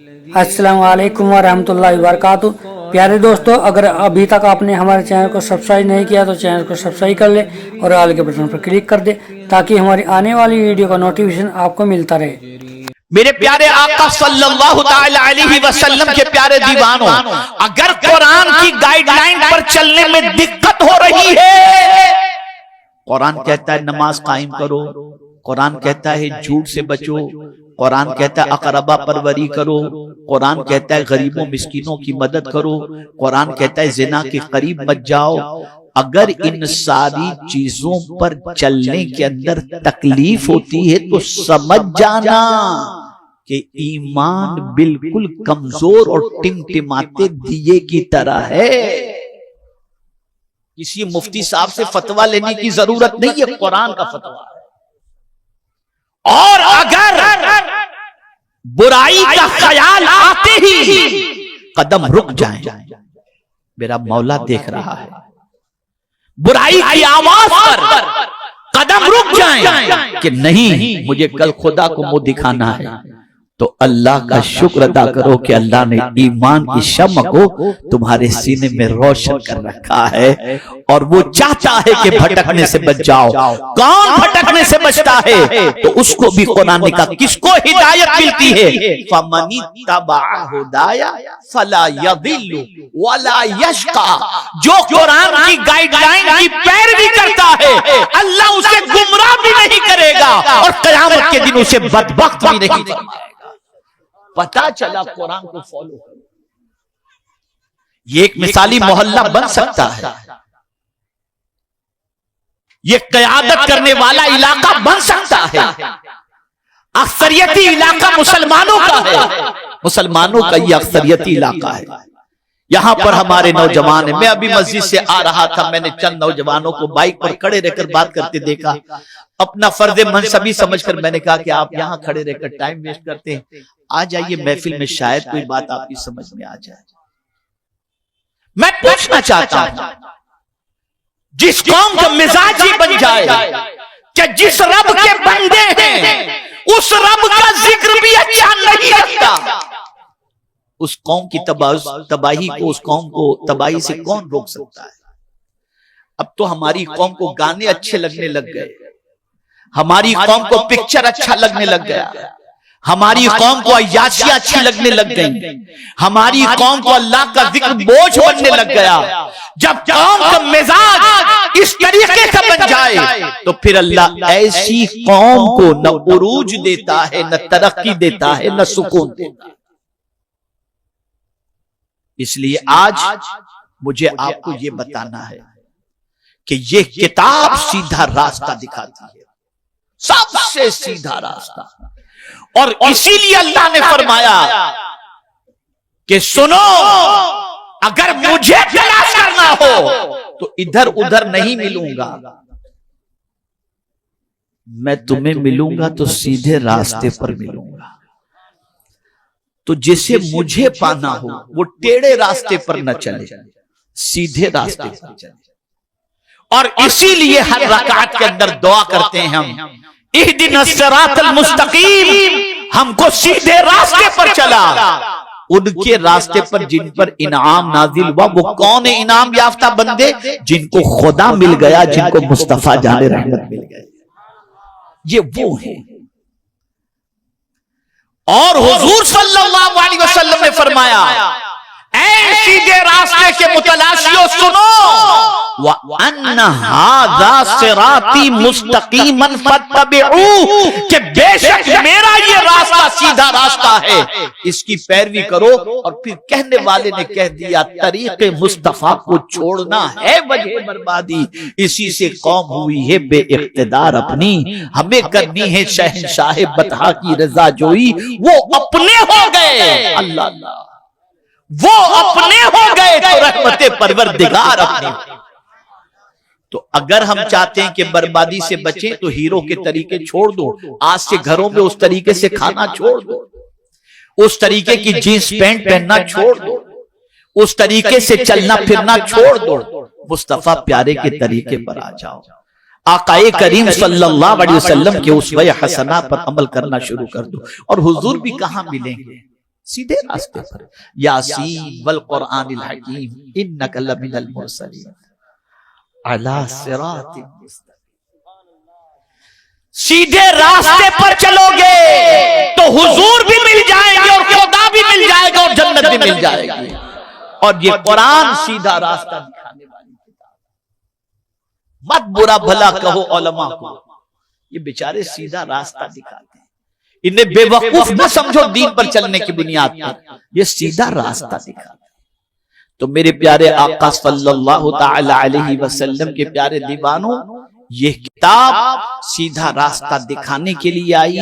अस्सलाम वालेकुम वरहमतुल्लाहि वबरकातुहू। प्यारे दोस्तों, अगर अभी तक आपने हमारे चैनल को सब्सक्राइब नहीं किया तो चैनल को सब्सक्राइब कर ले और ऑल के बटन पर क्लिक कर दे ताकि हमारी आने वाली वीडियो का नोटिफिकेशन आपको मिलता रहे। मेरे प्यारे आका सल्लल्लाहु ताला अलैहि वसल्लम के प्यारे दीवानों, अगर कुरान की गाइडलाइन पर चलने में दिक्कत हो रही है, कुरान कहता है नमाज कायम करो, कुरान कहता है झूठ से बचो, कुरान कहता है अकरबा परवरी करो, कुरान कहता है गरीबों मिस्किनों की मदद करो, कुरान कहता है जिना के करीब मत जाओ। अगर इन सारी चीजों पर चलने के अंदर तकलीफ होती है तो समझ जाना कि ईमान बिल्कुल कमजोर और टिमटिमाते दिए की तरह है। किसी मुफ्ती साहब से फतवा लेने की जरूरत नहीं है, कुरान का फतवा है। और अगर बुराई का ख्याल आते ही कदम रुक जाए, मेरा मौला देख रहा है, बुराई की आवाज पर कदम रुक जाए कि नहीं मुझे कल खुदा को मुंह दिखाना है, तो अल्लाह का शुक्र अदा करो कि अल्लाह ने ईमान की शम्म को तुम्हारे सीने में रोशन कर रखा है और वो चाहता है कि भटकने से बच जाओ। कौन भटकने से बचता है? तो उसको भी कुरान ने कहा किसको हिदायत मिलती है, फमनी तबा हुदाया फला यदिल्लु वला यशका। जो कुरान की गाइडलाइन की पैरवी करता है अल्लाह उसे गुमराह भी नहीं करेगा और क़यामत के दिन उसे बदबख्त भी नहीं करेगा। पता चला कुरान को फॉलो करो। ये एक मिसाली मोहल्ला बन सकता है, ये क़यादत करने वाला इलाका बन सकता है। अक्सरियती इलाका मुसलमानों का है, मुसलमानों का ये अक्सरियती इलाका है। यहां पर हमारे नौजवान है। मैं अभी मस्जिद से आ रहा था, मैंने चंद नौजवानों को बाइक पर खड़े रहकर बात करते देखा। अपना फर्ज मनसबी समझकर मैंने कहा कि आप यहां खड़े रहकर टाइम वेस्ट करते हैं, आ जाइए महफिल में, शायद कोई बात आपकी समझ में आ जाए। मैं पूछना चाहता हूं, जिस कौम का मिजाज ही बन जाए कि जिस रब के बंदे हैं उस रब का जिक्र भी अच्छा नहीं लगता, उस कौम की तबाही को, उस कौम को तबाही से कौन रोक सकता है? अब तो हमारी कौम को गाने अच्छे लगने लग गए, हमारी कौम को पिक्चर अच्छा लगने लग गया, हमारी कौम को अय्याशियां अच्छी लगने लग गई, हमारी कौम को अल्लाह का जिक्र बोझ बनने लग गया। जब कौम का मिजाज इस तरीके का बन जाए तो फिर अल्लाह ऐसी कौम को न उरूज देता है, न तरक्की देता है, न सुकून देता है। इसलिए आज मुझे आपको यह बताना है कि यह किताब सीधा रास्ता दिखाती है, सबसे सीधा रास्ता। और इसीलिए अल्लाह ने फरमाया कि सुनो, अगर मुझे तलाश करना हो तो इधर उधर नहीं मिलूंगा, मैं तुम्हें मिलूंगा तो सीधे रास्ते पर मिलूंगा। तो जिसे मुझे पाना हो वो टेढ़े रास्ते पर न चले, सीधे रास्ते पर चले। और इसीलिए हर रकात के अंदर दुआ करते हैं हम, इहदिनस सिरातल मुस्तकीम, हमको सीधे रास्ते पर चला। उनके रास्ते पर जिन पर इनाम नाजिल हुआ, वो कौन है इनाम याफ्ता बंदे? जिनको खुदा मिल गया, जिनको मुस्तफा जाने रहमत मिल गए, ये वो है। और हुजूर सल्लल्लाहु अलैहि वसल्लम ने फरमाया, ऐ सीधे रास्ते के मुतलाशियों सुनो, व अन्न हाज़ा सिराती मुस्तकीमन फत्तबिऊ, कि बेशक मेरा ये रास्ता सीधा रास्ता है, इसकी पैरवी करो। और फिर कहने वाले ने कह दिया, तरीक़े मुस्तफा को छोड़ना है वजह बर्बादी, इसी से कौम हुई है बेइख्तिदार अपनी, हमें करनी है शहंशाह बतहा की रजा जोई। वो अपने हो गए, अल्लाह वो अपने हो गए तो रहमते परवरदिगार अपनी। तो अगर हम चाहते हैं कि बर्बादी से बचें तो हीरो के तरीके छोड़ दो, आज से घरों में उस तरीके से खाना छोड़ दो, उस तरीके की जींस पैंट पहनना छोड़ दो, उस तरीके से चलना फिरना छोड़ दो, मुस्तफा प्यारे के तरीके पर आ जाओ। आकाए करीम सल्लल्लाहु अलैहि वसल्लम के उसवे हसना पर अमल करना शुरू कर दो। और हुजूर भी कहां मिलेंगे? सीधे रास्ते पर। यासीन वल कुरआनिल हकीम इन्नका लमिनल मुरसलीन अला सिरातिन मुस्तकीम। सीधे रास्ते पर चलोगे तो हुजूर भी मिल जाएंगे और खुदा भी मिल जाएगा और जन्नत भी मिल जाएगी। और ये कुरान सीधा रास्ता दिखाने वाली किताब। मत बुरा भला कहो उलमा को, ये बेचारे सीधा रास्ता दिखाते हैं। इन्हें बेवकूफ न समझो दीन पर चलने की बुनियाद पर, ये सीधा रास्ता दिखाते हैं। तो मेरे प्यारे आका सल्लल्लाहु ताला अलैहि वसल्लम के प्यारे दीवानों, ये किताब सीधा रास्ता दिखाने के लिए आई।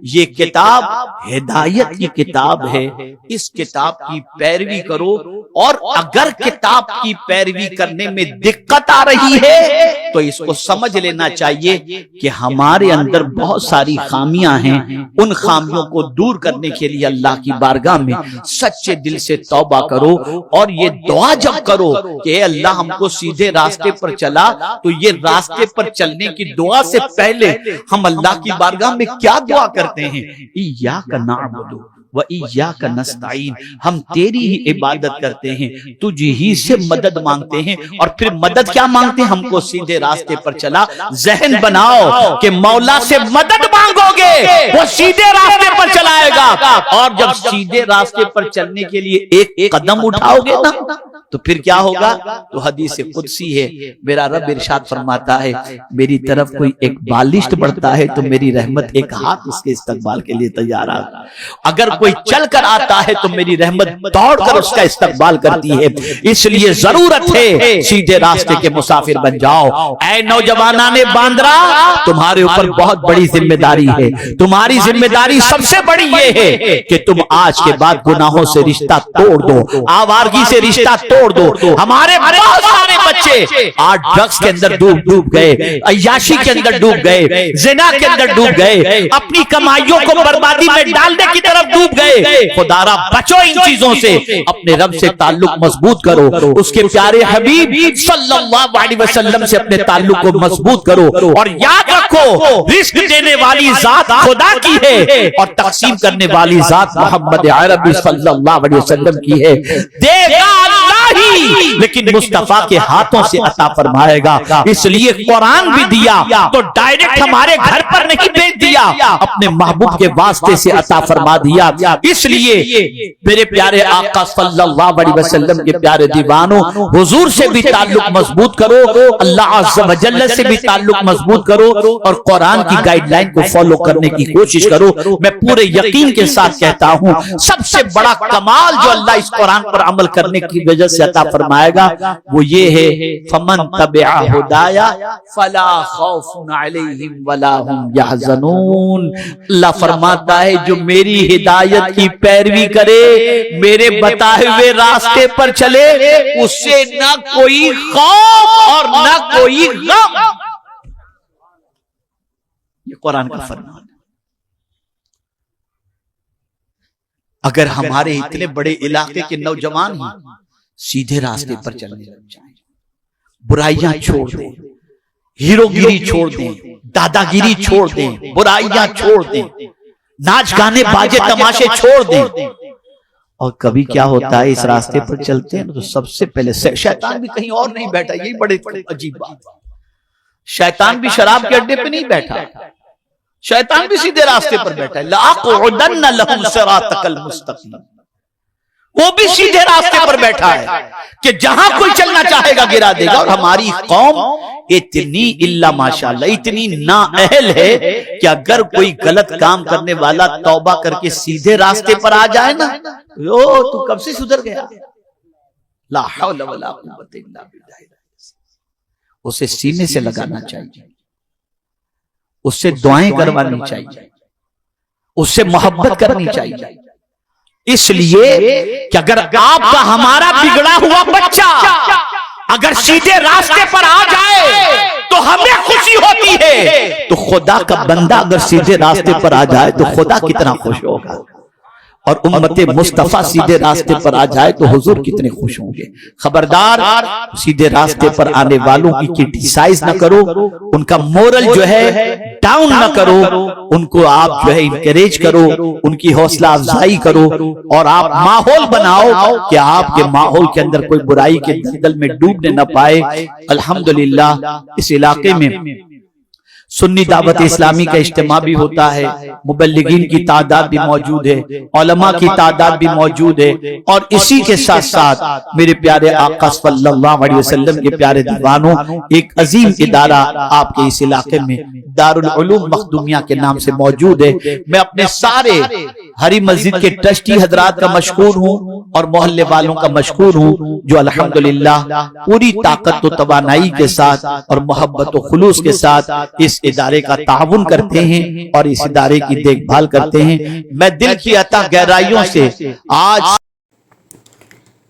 ये किताब हिदायत की किताब है। इस किताब की पैरवी करो, और अगर किताब की पैरवी करने में दिक्कत आ रही है तो इसको समझ लेना चाहिए कि हमारे अंदर बहुत सारी खामियां हैं। उन खामियों को दूर करने के लिए अल्लाह की बारगाह में सच्चे दिल से तौबा करो, और ये दुआ जब करो कि अल्लाह हमको सीधे रास्ते पर चला, तो ये रास्ते पर चलने की दुआ से पहले हम अल्लाह की बारगाह में क्या दुआ करते हैं? इय्याका नअबुदु व इय्याका नस्तईन। हम तेरी ही इबादत करते हैं, तुझ ही से मदद मांगते हैं। और फिर मदद क्या मांगते हैं? हमको सीधे रास्ते पर चला। जहन बनाओ कि मौला से मदद मांगोगे वो सीधे रास्ते पर चलाएगा। और जब सीधे रास्ते पर चलने के लिए एक कदम उठाओगे ना, तो फिर क्या होगा? तो हदीस कुदसी है, मेरा रब इरशाद फरमाता है, मेरी तरफ कोई एक बालिश बढ़ता है तो मेरी रहमत एक हाथ उसके इस्तकबाल के लिए तैयार है। अगर कोई चल कर आता है तो मेरी रहमत दौड़ कर उसका इस्तकबाल करती है। इसलिए जरूरत है सीधे रास्ते के मुसाफिर बन जाओ। ऐ नौजवानाने बांद्रा, तुम्हारे ऊपर बहुत बड़ी जिम्मेदारी है। तुम्हारी जिम्मेदारी सबसे बड़ी ये है कि तुम आज के बाद गुनाहों से रिश्ता तोड़ दो, आवारगी से रिश्ता तोड़ दो। हमारे बहुत सारे बच्चे आज ड्रग्स के अंदर डूब गए, अय्याशी के अंदर डूब गए, जिना के अंदर डूब गए, अपनी कमाइयों को बर्बादी में डालने की तरफ डूब गए। खुदारा बचो इन चीजों से, अपने रब से ताल्लुक मजबूत करो, उसके प्यारे हबीब सल्लल्लाहु अलैहि वसल्लम से अपने ताल्लुक को मजबूत करो। और याद रखो, रिस्क देने वाली जात खुदा की है और तकसीम करने वाली जात मोहम्मद अरबी सल्लल्लाहु अलैहि वसल्लम की है। देगा ही, लेकिन मुस्तफा के हाथों से अता फरमाएगा। इसलिए कुरान भी दिया तो डायरेक्ट हमारे घर पर नहीं भेज दिया, अपने महबूब के वास्ते से अता फरमा दिया। इसलिए मेरे प्यारे आका सल्लल्लाहु अलैहि वसल्लम के प्यारे दीवानों, हुजूर से भी ताल्लुक मजबूत करो, अल्लाह अज़्ज़ व जल्ल से भी ताल्लुक मजबूत करो, और कुरान की गाइडलाइन को फॉलो करने की कोशिश करो। मैं पूरे यकीन के साथ कहता हूं, सबसे बड़ा कमाल जो अल्लाह इस कुरान पर अमल करने की वजह से अता फरमाएगा वो ये है, फमन तबिअ हुदाया फला खौफुन अलैहिम वला हुम यहज़नून। अल्लाह फरमाता है जो मेरी हिदायत की पैरवी करे, मेरे बताए हुए रास्ते पर चले, उससे ना कोई खौफ और ना कोई गम। ये कुरान का फरमान। अगर हमारे इतने बड़े इलाके के नौजवान ही सीधे रास्ते पर चलने लग जाएं, बुराइयां छोड़ दें, हीरोगिरी छोड़ दें, दादागिरी छोड़ दें, बुराइयां छोड़ दें, नाच गाने बाजे तमाशे छोड़ दें। और कभी क्या होता है, इस रास्ते पर चलते हैं तो सबसे पहले शैतान भी कहीं और नहीं बैठा। यही बड़े अजीब बात है, शैतान भी शराब के अड्डे पे नहीं बैठा, शैतान भी सीधे रास्ते पर बैठा है। लाक़ुदन्न लहुम सिरातकल मुस्तक़ीम, वो भी सीधे रास्ते पर बैठा है कि जहां कोई चलना चाहेगा गिरा देगा। और हमारी कौम इतनी इल्ला माशाअल्लाह इतनी नाअहल है कि अगर कोई गलत काम करने वाला तौबा करके सीधे रास्ते पर आ जाए ना, ओ तू कब से सुधर गया। ला हौला वला कुव्वता इल्ला बिल्लाह। उसे सीने से लगाना चाहिए, उससे दुआएं करवानी चाहिए, उससे मोहब्बत करनी चाहिए। इसलिए कि अगर आपका हमारा बिगड़ा हुआ बच्चा अगर सीधे रास्ते पर आ जाए तो हमें खुशी होती है, तो खुदा का बंदा अगर सीधे रास्ते पर आ जाए तो खुदा कितना खुश होगा। اور امت مصطفیٰ سیدھے راستے پر آ جائے تو حضور کتنے خوش ہوں گے۔ خبردار سیدھے راستے پر آنے والوں کی کرٹیسائز نہ کرو، ان کا مورل جو ہے ڈاؤن نہ کرو، ان کو آپ جو ہے انکریج کرو، ان کی حوصلہ افزائی کرو، اور آپ ماحول بناؤ کہ آپ کے ماحول کے اندر کوئی برائی کے دلدل میں ڈوبنے نہ پائے۔ الحمدللہ اس علاقے میں سنی دعوت اسلامی کا اجتماع بھی ہوتا ہے، مبلغین کی تعداد بھی موجود ہے، علماء کی تعداد بھی موجود ہے، اور اسی کے ساتھ ساتھ میرے پیارے آقا صلی اللہ علیہ وسلم کے پیارے دیوانوں، ایک عظیم ادارہ آپ کے اس علاقے میں دارالعلوم مخدومیہ کے نام سے موجود ہے۔ میں اپنے سارے ہری مسجد کے ٹرسٹی حضرات کا مشکور ہوں اور محلے والوں کا مشکور ہوں جو الحمدللہ پوری طاقت و توانائی کے ساتھ اور محبت و خلوص کے ساتھ اس ادارے کا تعاون کرتے ہیں اور اس ادارے کی دیکھ بھال کرتے ہیں۔ میں دل کی عطا گہرائیوں سے آج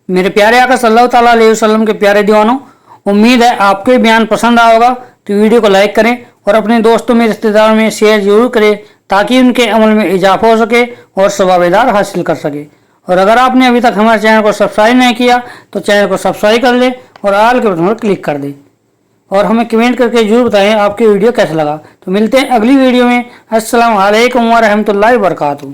میرے پیارے آقا صلی اللہ تعالیٰ علیہ وسلم کے پیارے دیوانوں، امید ہے آپ کو یہ بیان پسند آیا ہوگا، تو ویڈیو کو لائک کریں اور اپنے دوستوں میں رشتہ داروں میں شیئر ضرور کریں تاکہ ان کے عمل میں اضافہ ہو سکے اور ثواب دار حاصل کر سکے۔ اور اگر آپ نے ابھی تک ہمارے چینل کو سبسکرائب نہیں کیا تو چینل کو سبسکرائب کر لیں اور آل کے بٹن پر کلک کر دیں، اور ہمیں کمنٹ کر کے ضرور بتائیں آپ کی ویڈیو کیسا لگا۔ تو ملتے ہیں اگلی ویڈیو میں۔ السلام علیکم ورحمۃ اللہ وبرکاتہ۔